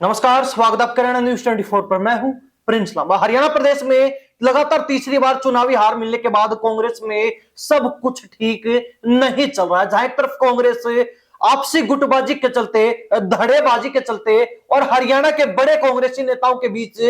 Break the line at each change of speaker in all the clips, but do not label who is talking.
नमस्कार, स्वागत आप करें न्यूज 24 पर। मैं हूं प्रिंस लांबा। हरियाणा प्रदेश में लगातार तीसरी बार चुनावी हार मिलने के बाद कांग्रेस में सब कुछ ठीक नहीं चल रहा है। जहां एक तरफ कांग्रेस आपसी गुटबाजी के चलते, धड़ेबाजी के चलते और हरियाणा के बड़े कांग्रेसी नेताओं के बीच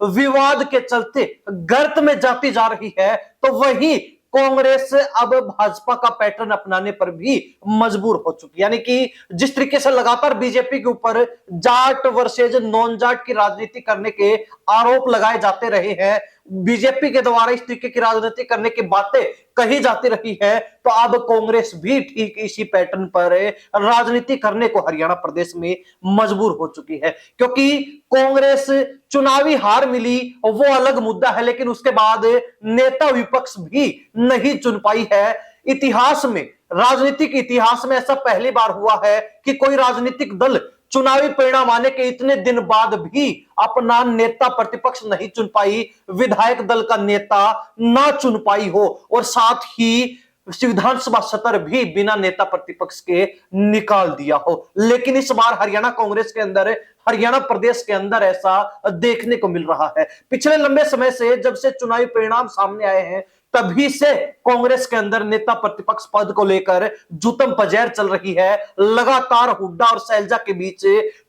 विवाद के चलते गर्त में जाती जा रही है, तो वहीं कांग्रेस अब भाजपा का पैटर्न अपनाने पर भी मजबूर हो चुकी है। यानी कि जिस तरीके से लगातार बीजेपी के ऊपर जाट वर्सेज नॉन जाट की राजनीति करने के आरोप लगाए जाते रहे हैं, बीजेपी के द्वारा इस तरीके की राजनीति करने की बातें कही जाती रही है, तो अब कांग्रेस भी ठीक इसी पैटर्न पर राजनीति करने को हरियाणा प्रदेश में मजबूर हो चुकी है। क्योंकि कांग्रेस चुनावी हार मिली वो अलग मुद्दा है, लेकिन उसके बाद नेता विपक्ष भी नहीं चुन पाई है। इतिहास में, राजनीतिक इतिहास में ऐसा पहली बार हुआ है कि कोई राजनीतिक दल चुनावी परिणाम आने के इतने दिन बाद भी अपना नेता प्रतिपक्ष नहीं चुन पाई, विधायक दल का नेता ना चुन पाई हो, और साथ ही विधानसभा सत्र भी बिना नेता प्रतिपक्ष के निकाल दिया हो। लेकिन इस बार हरियाणा कांग्रेस के अंदर, हरियाणा प्रदेश के अंदर ऐसा देखने को मिल रहा है। पिछले लंबे समय से, जब से चुनावी परिणाम सामने आए हैं, तभी से कांग्रेस के अंदर नेता प्रतिपक्ष पद को लेकर जुतम पजैर चल रही है। लगातार हुड्डा और शैलजा के बीच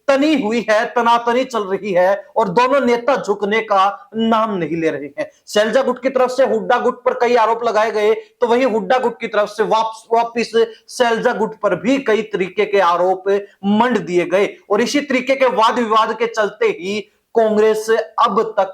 तनी हुई है, तनातनी चल रही है, और दोनों नेता झुकने का नाम नहीं ले रहे हैं। शैलजा गुट की तरफ से हुड्डा गुट पर कई आरोप लगाए गए, तो वहीं हुड्डा गुट की तरफ से वापिस शैलजा गुट पर भी कई तरीके के आरोप मंड दिए गए, और इसी तरीके के वाद विवाद के चलते ही कांग्रेस अब तक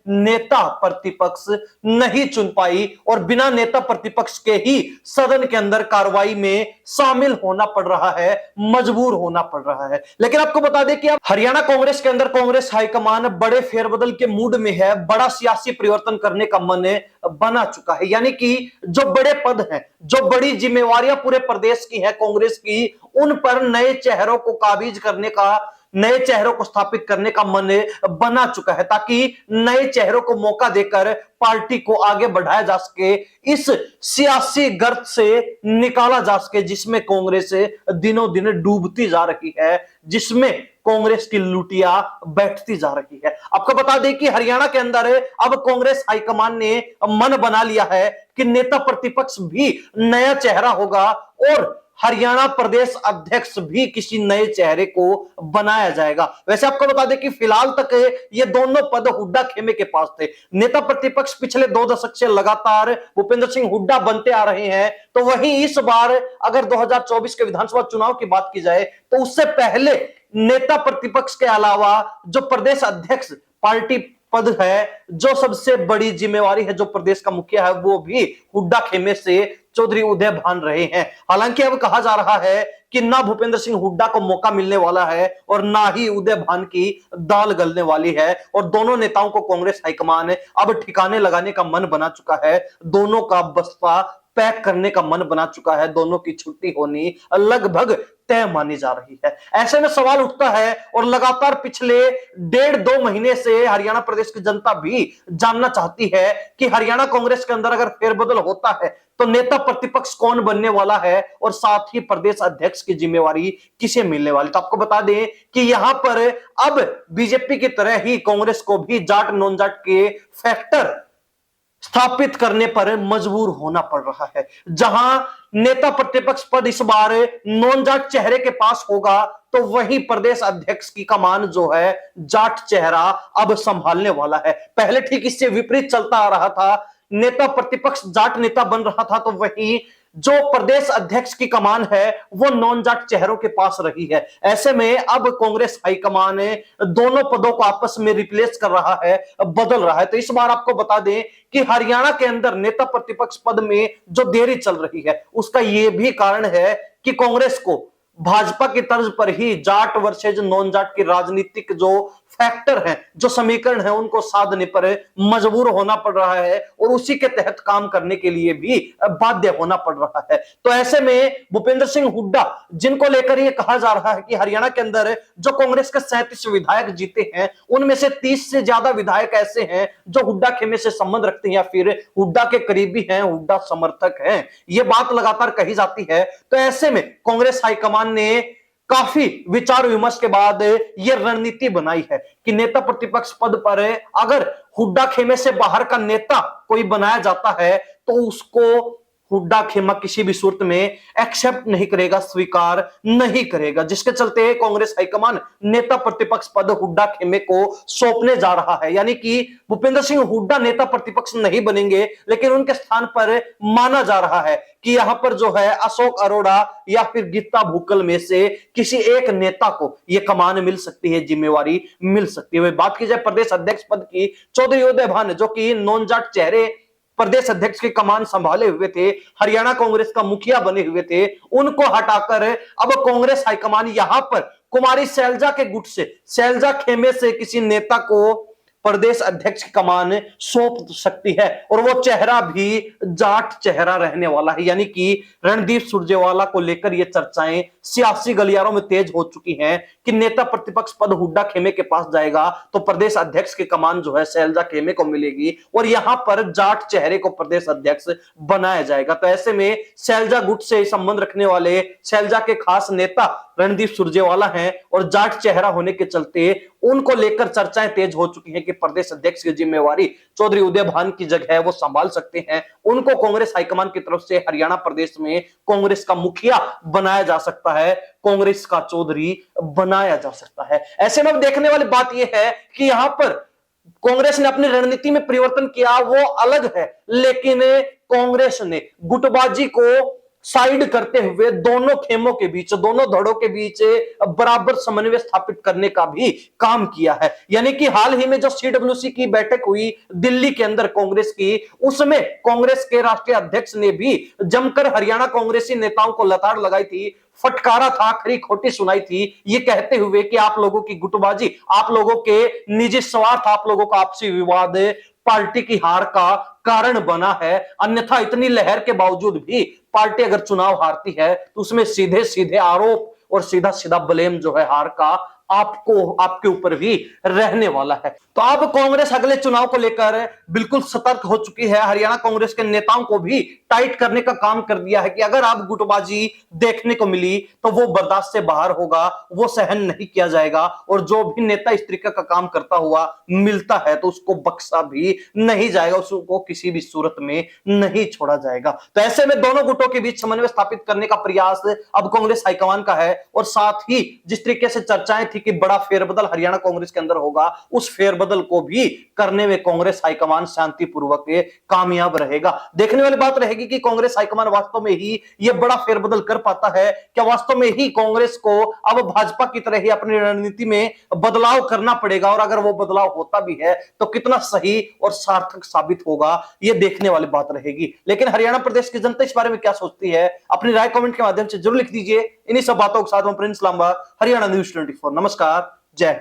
नेता प्रतिपक्ष नहीं चुन पाई, और बिना नेता प्रतिपक्ष के ही सदन के अंदर कार्रवाई में शामिल होना पड़ रहा है, मजबूर होना पड़ रहा है। लेकिन आपको बता दें कि अब हरियाणा कांग्रेस के अंदर कांग्रेस हाईकमान बड़े फेरबदल के मूड में है, बड़ा सियासी परिवर्तन करने का मन बना चुका है। यानी कि जो बड़े पद हैं, जो बड़ी जिम्मेवारियां पूरे प्रदेश की है कांग्रेस की, उन पर नए चेहरों को काबिज करने का, नए चेहरों को स्थापित करने का मन बना चुका है, ताकि नए चेहरों को मौका देकर पार्टी को आगे बढ़ाया जा सके, इस सियासी गर्त से निकाला जा सके जिसमें कांग्रेस दिनों दिन डूबती जा रही है, जिसमें कांग्रेस की लुटिया बैठती जा रही है। आपको बता दें कि हरियाणा के अंदर अब कांग्रेस हाईकमान ने मन बना लिया है कि नेता प्रतिपक्ष भी नया चेहरा होगा, और हरियाणा प्रदेश अध्यक्ष भी किसी नए चेहरे को बनाया जाएगा। वैसे आपको बता दें कि फिलहाल तक ये दोनों पद हुड्डा खेमे के पास थे। नेता प्रतिपक्ष पिछले 2 दशक से लगातार भूपेंद्र सिंह हुड्डा बनते आ रहे हैं, तो वहीं इस बार अगर 2024 के विधानसभा चुनाव की बात की जाए, तो उससे पहले नेता प्रतिपक्ष के अलावा जो प्रदेश अध्यक्ष पार्टी पद है, जो सबसे बड़ी जिम्मेवारी है, जो प्रदेश का मुखिया है, वो भी हुड्डा खेमे से चौधरी उदय भान रहे हैं। हालांकि अब कहा जा रहा है कि ना भूपेंद्र सिंह हुड्डा को मौका मिलने वाला है और ना ही उदय भान की दाल गलने वाली है, और दोनों नेताओं को कांग्रेस हाईकमान अब ठिकाने लगाने का मन बना चुका है। दोनों का बसपा पैक करने का मन बना चुका है, दोनों की छुट्टी होनी लगभग तय मानी जा रही है। ऐसे में सवाल उठता है, और लगातार पिछले 1.5-2 महीने से हरियाणा प्रदेश की जनता भी जानना चाहती है कि हरियाणा कांग्रेस के अंदर अगर फेरबदल होता है तो नेता प्रतिपक्ष कौन बनने वाला है, और साथ ही प्रदेश अध्यक्ष की जिम्मेवारी किसे मिलने वाली। तो आपको बता दें कि यहां पर अब बीजेपी की तरह ही कांग्रेस को भी जाट नॉन जाट के फैक्टर स्थापित करने पर मजबूर होना पड़ रहा है। जहां नेता प्रतिपक्ष पद इस बार नॉन जाट चेहरे के पास होगा, तो वही प्रदेश अध्यक्ष की कमान जो है जाट चेहरा अब संभालने वाला है। पहले ठीक इससे विपरीत चलता आ रहा था, नेता प्रतिपक्ष जाट नेता बन रहा था, तो वही जो प्रदेश अध्यक्ष की कमान है वो नॉन जाट चेहरों के पास रही है। ऐसे में अब कांग्रेस हाईकमान दोनों पदों को आपस में रिप्लेस कर रहा है, बदल रहा है। तो इस बार आपको बता दें कि हरियाणा के अंदर नेता प्रतिपक्ष पद में जो देरी चल रही है, उसका यह भी कारण है कि कांग्रेस को भाजपा की तर्ज पर ही जाट वर्सेज नॉन जाट की राजनीतिक जो फैक्टर हैं, जो समीकरण है, उनको साधने पर मजबूर होना पड़ रहा है, और उसी के तहत काम करने के लिए भी बाध्य होना पड़ रहा है। तो ऐसे में भूपेंद्र सिंह हुड्डा, जिनको लेकर यह कहा जा रहा है कि हरियाणा के अंदर जो कांग्रेस के 37 विधायक जीते हैं, उनमें से 30 से ज्यादा विधायक ऐसे हैं जो हुड्डा खेमे से संबंध रखते हैं या फिर हुड्डा के करीबी हैं, हुड्डा समर्थक हैं। यह बात लगातार कही जाती है। तो ऐसे में कांग्रेस हाईकमान ने काफी विचार विमर्श के बाद यह रणनीति बनाई है कि नेता प्रतिपक्ष पद पर अगर हुड्डा खेमे से बाहर का नेता कोई बनाया जाता है तो उसको हुड्डा खेमा किसी भी सूरत में एक्सेप्ट नहीं करेगा, स्वीकार नहीं करेगा, जिसके चलते कांग्रेस हाईकमान नेता प्रतिपक्ष पद हुड्डा खेमे को सौंपने जा रहा है। यानी कि भूपेंद्र सिंह हुड्डा नेता प्रतिपक्ष नहीं बनेंगे, लेकिन उनके स्थान पर माना जा रहा है कि यहां पर जो है अशोक अरोड़ा या फिर गीता भुक्कल में से किसी एक नेता को यह कमान मिल सकती है, जिम्मेवारी मिल सकती है। बात की जाए प्रदेश अध्यक्ष पद की, चौधरी उदय भान जो कि नॉन जाट चेहरे प्रदेश अध्यक्ष की कमान संभाले हुए थे, हरियाणा कांग्रेस का मुखिया बने हुए थे, उनको हटाकर अब कांग्रेस हाईकमान यहां पर कुमारी शैलजा के गुट से, शैलजा खेमे से किसी नेता को प्रदेश अध्यक्ष की कमान सौंप सकती है, और वो चेहरा भी जाट चेहरा रहने वाला है। यानी कि रणदीप सुरजेवाला को लेकर ये चर्चाएं सियासी गलियारों में तेज हो चुकी हैं कि नेता प्रतिपक्ष पद हुड्डा खेमे के पास जाएगा तो प्रदेश अध्यक्ष की कमान जो है शैलजा खेमे को मिलेगी, और यहां पर जाट चेहरे को प्रदेश अध्यक्ष बनाया जाएगा। तो ऐसे में शैलजा गुट से संबंध रखने वाले शैलजा के खास नेता रणदीप सुरजेवाला हैं, और जाट चेहरा होने के चलते उनको लेकर चर्चाएं तेज हो चुकी हैं कि प्रदेश अध्यक्ष की जिम्मेवारी चौधरी उदय भान की जगह है वो संभाल सकते हैं। उनको कांग्रेस हाईकमान की तरफ से हरियाणा प्रदेश में कांग्रेस का मुखिया बनाया जा सकता है, कांग्रेस का चौधरी बनाया जा सकता है। ऐसे में देखने वाली बात यह है कि यहां पर कांग्रेस ने अपनी रणनीति में परिवर्तन किया, वो अलग है, लेकिन कांग्रेस ने गुटबाजी को साइड करते हुए दोनों खेमों के बीच, दोनों धड़ों के बीच बराबर समन्वय स्थापित करने का भी काम किया है। यानी कि हाल ही में जो सीडब्ल्यूसी की बैठक हुई दिल्ली के अंदर कांग्रेस की, उसमें कांग्रेस के राष्ट्रीय अध्यक्ष ने भी जमकर हरियाणा कांग्रेसी नेताओं को लताड़ लगाई थी, फटकारा था, खरी खोटी सुनाई थी, ये कहते हुए कि आप लोगों की गुटबाजी, आप लोगों के निजी स्वार्थ, आप लोगों का आपसी विवाद पार्टी की हार का कारण बना है। अन्यथा इतनी लहर के बावजूद भी पार्टी अगर चुनाव हारती है तो उसमें सीधे सीधे आरोप और सीधा सीधा ब्लेम जो है हार का आपको, आपके ऊपर भी रहने वाला है। तो अब कांग्रेस अगले चुनाव को लेकर बिल्कुल सतर्क हो चुकी है। हरियाणा कांग्रेस के नेताओं को भी टाइट करने का काम कर दिया है कि अगर आप गुटबाजी देखने को मिली तो वो बर्दाश्त से बाहर होगा, वो सहन नहीं किया जाएगा, और जो भी नेता इस तरीके का काम करता हुआ मिलता है तो उसको बख्शा भी नहीं जाएगा, उसको किसी भी सूरत में नहीं छोड़ा जाएगा। तो ऐसे में दोनों गुटों के बीच समन्वय स्थापित करने का प्रयास अब कांग्रेस हाईकमान का है, और साथ ही जिस तरीके से चर्चाएं थी कि बड़ा फेरबदल हरियाणा कांग्रेस के अंदर होगा, उस फेरबदल को भी करने में कांग्रेस हाईकमान शांतिपूर्वक कामयाब रहेगा। देखने वाली बात रहेगी कि कांग्रेस हाईकमान वास्तव में ही यह बड़ा फेरबदल कर पाता है क्या, वास्तव में ही कांग्रेस को अब भाजपा की तरह ही अपनी रणनीति में बदलाव करना पड़ेगा, और अगर वो बदलाव होता भी है तो कितना सही और सार्थक साबित होगा, यह देखने वाली बात रहेगी। लेकिन हरियाणा प्रदेश की जनता इस बारे में क्या सोचती है, अपनी राय कमेंट के माध्यम से जरूर लिख दीजिए। इन्हीं सब बातों के साथ मैं प्रिंस लांबा, हरियाणा न्यूज 24। नमस्कार, जय हिंद।